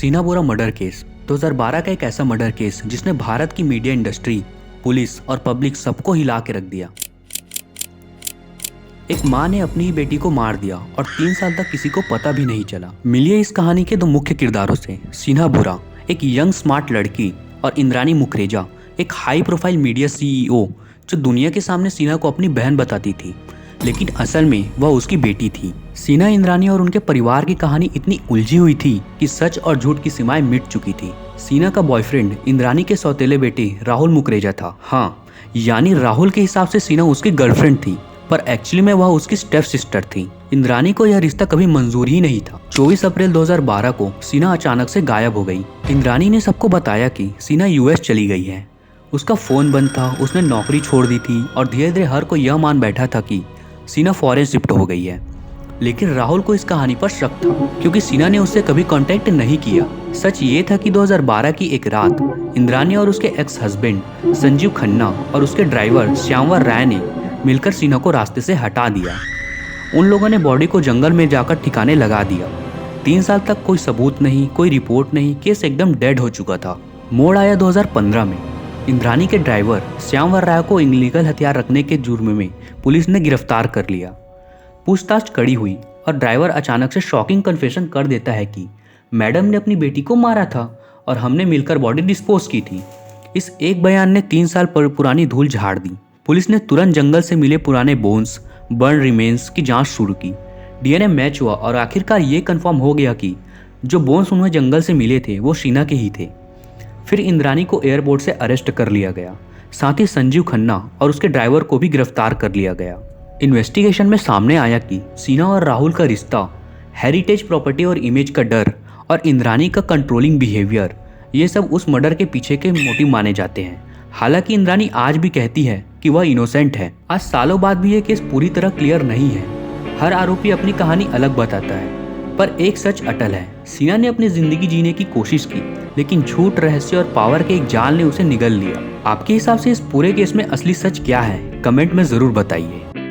सीना बोरा murder case 2012 का एक ऐसा मर्डर केस जिसने भारत की मीडिया इंडस्ट्री, पुलिस और पब्लिक सबको हिला के रख दिया। एक माँ ने अपनी ही बेटी को मार दिया और 3 साल तक किसी को पता भी नहीं चला। मिलिए इस कहानी के 2 मुख्य किरदारों से। सीना बोरा एक यंग स्मार्ट लड़की और इंद्रानी मुखरेजा एक हाई प्रोफाइल मीडिया सीईओ जो दुनिया के सामने सीना को अपनी बहन बताती थी, लेकिन असल में वह उसकी बेटी थी। सीना, इंद्रानी और उनके परिवार की कहानी इतनी उलझी हुई थी कि सच और झूठ की सीमाएं मिट चुकी थी। सीना का बॉयफ्रेंड इंद्रानी के सौतेले बेटे राहुल मुखरेजा था। हाँ, यानी राहुल के हिसाब से सीना उसकी गर्लफ्रेंड थी, पर एक्चुअली में वह उसकी स्टेप सिस्टर थी। इंद्रानी को यह रिश्ता कभी मंजूर ही नहीं था। 24 अप्रैल 2012 को सीना अचानक से गायब हो गई। इंद्रानी ने सबको बताया कि सीना यूएस चली गई है। उसका फोन बंद था, उसने नौकरी छोड़ दी थी और धीरे धीरे हर कोई यह मान बैठा था कि सीना फॉरेन शिफ्ट हो गई है। लेकिन राहुल को इस कहानी पर शक था क्योंकि सीना ने उससे कभी कांटेक्ट नहीं किया। सच ये था कि 2012 की एक रात इंद्रानी और उसके एक्स हस्बैंड संजीव खन्ना और उसके ड्राइवर श्यामवर राय ने मिलकर सीना को रास्ते से हटा दिया। उन लोगों ने बॉडी को जंगल में जाकर ठिकाने लगा दिया। 3 साल तक कोई सबूत नहीं, कोई रिपोर्ट नहीं, केस एकदम डेड हो चुका था। मोड़ आया 2015 में। इंद्रानी के ड्राइवर श्यामवर राय को इलीगल हथियार रखने के जुर्म में पुलिस ने गिरफ्तार कर लिया। पूछताछ कड़ी हुई और ड्राइवर अचानक से शॉकिंग कन्फेशन कर देता है कि मैडम ने अपनी बेटी को मारा था और हमने मिलकर बॉडी डिस्पोज की थी। इस एक बयान ने 3 साल पुरानी धूल झाड़ दी। पुलिस ने तुरंत जंगल से मिले पुराने बोन्स, बर्न रिमेन्स की जांच शुरू की। डीएनए मैच हुआ और आखिरकार ये कंफर्म हो गया कि जो बोन्स उन्हें जंगल से मिले थे वो सीना के ही थे। फिर इंद्रानी को एयरपोर्ट से अरेस्ट कर लिया गया। साथ ही संजीव खन्ना और उसके ड्राइवर को भी गिरफ्तार कर लिया गया। इन्वेस्टिगेशन में सामने आया कि सीना और राहुल का रिश्ता, हेरिटेज प्रॉपर्टी और इमेज का डर और इंद्रानी का कंट्रोलिंग बिहेवियर, ये सब उस मर्डर के पीछे के मोटिव माने जाते हैं। हालांकि इंद्रानी आज भी कहती है कि वह इनोसेंट है। आज सालों बाद भी ये केस पूरी तरह क्लियर नहीं है। हर आरोपी अपनी कहानी अलग बताता है, पर एक सच अटल है। सीना ने अपनी जिंदगी जीने की कोशिश की, लेकिन झूठ, रहस्य और पावर के एक जाल ने उसे निगल लिया। आपके हिसाब से इस पूरे केस में असली सच क्या है? कमेंट में जरूर बताइए।